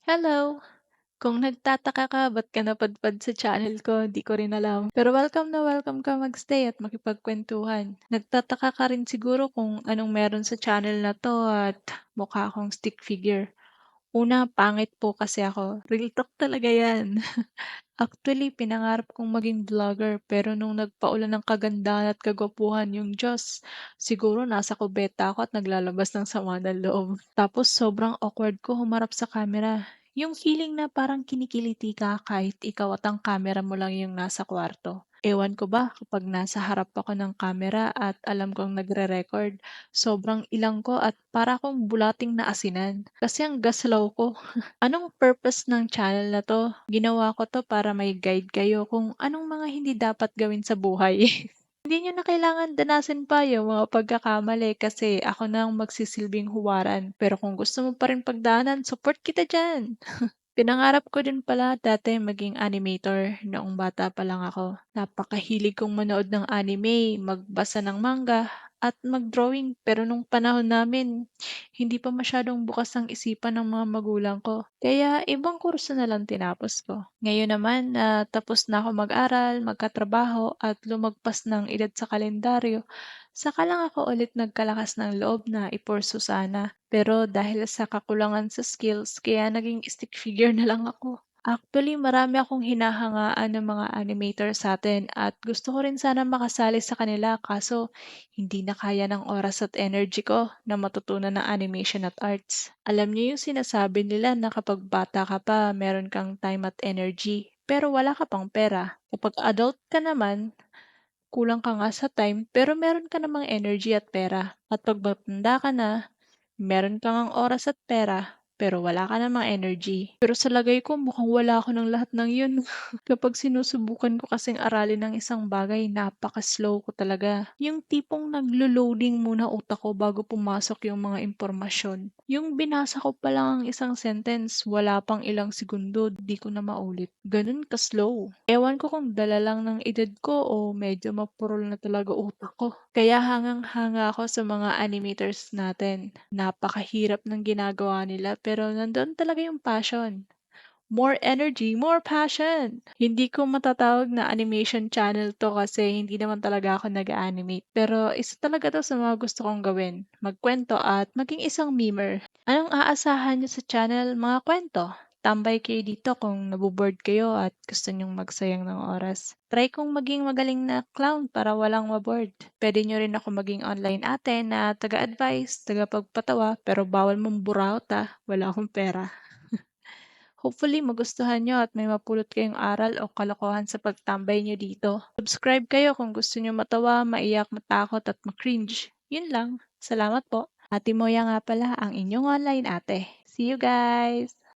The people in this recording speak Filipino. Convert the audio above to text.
Hello! Kung nagtataka ka ba't ka napadpad sa channel ko, di ko rin alam. Pero welcome na welcome ka magstay at makipagkwentuhan. Nagtataka ka rin siguro kung anong meron sa channel na to at mukha akong stick figure. Una, pangit po kasi ako. Real talk talaga yan. Actually, pinangarap kong maging vlogger pero nung nagpaulan ng kagandahan at kagwapuhan yung Diyos, siguro nasa kubeta ako at naglalabas ng sama ng loob. Tapos sobrang awkward ko humarap sa camera. Yung feeling na parang kinikiliti ka kahit ikaw at ang camera mo lang yung nasa kwarto. Ewan ko ba kapag nasa harap ako ng camera at alam kong nagre-record, sobrang ilang ko at para akong bulating na asinan. Kasi ang gaslaw ko. Anong purpose ng channel na 'to? Ginawa ko 'to para may guide kayo kung anong mga hindi dapat gawin sa buhay. Hindi niyo na kailangan danasin pa yung mga pagkakamali kasi ako na ang magsisilbing huwaran. Pero kung gusto mo pa rin pagdaanan, support kita diyan. Pinangarap ko din pala dati maging animator noong bata pa lang ako. Napakahilig kong manood ng anime, magbasa ng manga, at mag-drawing. Pero nung panahon namin, hindi pa masyadong bukas ang isipan ng mga magulang ko. Kaya ibang kurso na lang tinapos ko. Ngayon naman na tapos na ako mag-aral, magkatrabaho, at lumagpas ng edad sa kalendaryo, saka lang ako ulit nagkalakas ng loob na ipursu sana. Pero dahil sa kakulangan sa skills, kaya naging stick figure na lang ako. Actually, marami akong hinahangaan ng mga animator sa atin at gusto ko rin sana makasali sa kanila kaso hindi na kaya ng oras at energy ko na matutunan ng animation at arts. Alam niyo yung sinasabi nila na kapag bata ka pa, meron kang time at energy, pero wala ka pang pera. Kapag adult ka naman, kulang ka nga sa time, pero meron ka namang energy at pera. At pag matanda ka na, meron ka ngang oras at pera, pero wala ka namang energy. Pero sa lagay ko mukhang wala ako ng lahat ng yun. Kapag sinusubukan ko kasing aralin ng isang bagay, napaka-slow ko talaga. Yung tipong naglo-loading muna utak ko bago pumasok yung mga impormasyon. Yung binasa ko pa lang ang isang sentence, wala pang ilang segundo, di ko na maulit. Ganun ka-slow. Ewan ko kung dala lang ng edad ko o medyo mapurol na talaga utak ko. Kaya hangang-hanga ako sa mga animators natin. Napakahirap ng ginagawa nila pero nandoon talaga yung passion. More energy, more passion! Hindi ko matatawag na animation channel 'to kasi hindi naman talaga ako nag-a-animate. Pero isa talaga 'to sa mga gusto kong gawin, magkwento at maging isang memer. Anong aasahan niyo sa channel? Mga kwento. Tambay kayo dito kung naboboard kayo at gusto niyong magsayang ng oras. Try kong maging magaling na clown para walang ma-bored. Puwede niyo rin ako maging online ate na taga-advice, tagapagpatawa, pero bawal mamburaot, wala akong pera. Hopefully magustuhan nyo at may mapulot kayong aral o kalokohan sa pagtambay nyo dito. Subscribe kayo kung gusto nyo matawa, maiyak, matakot at makringe. Yun lang. Salamat po. Ate Moya nga pala ang inyong online ate. See you guys!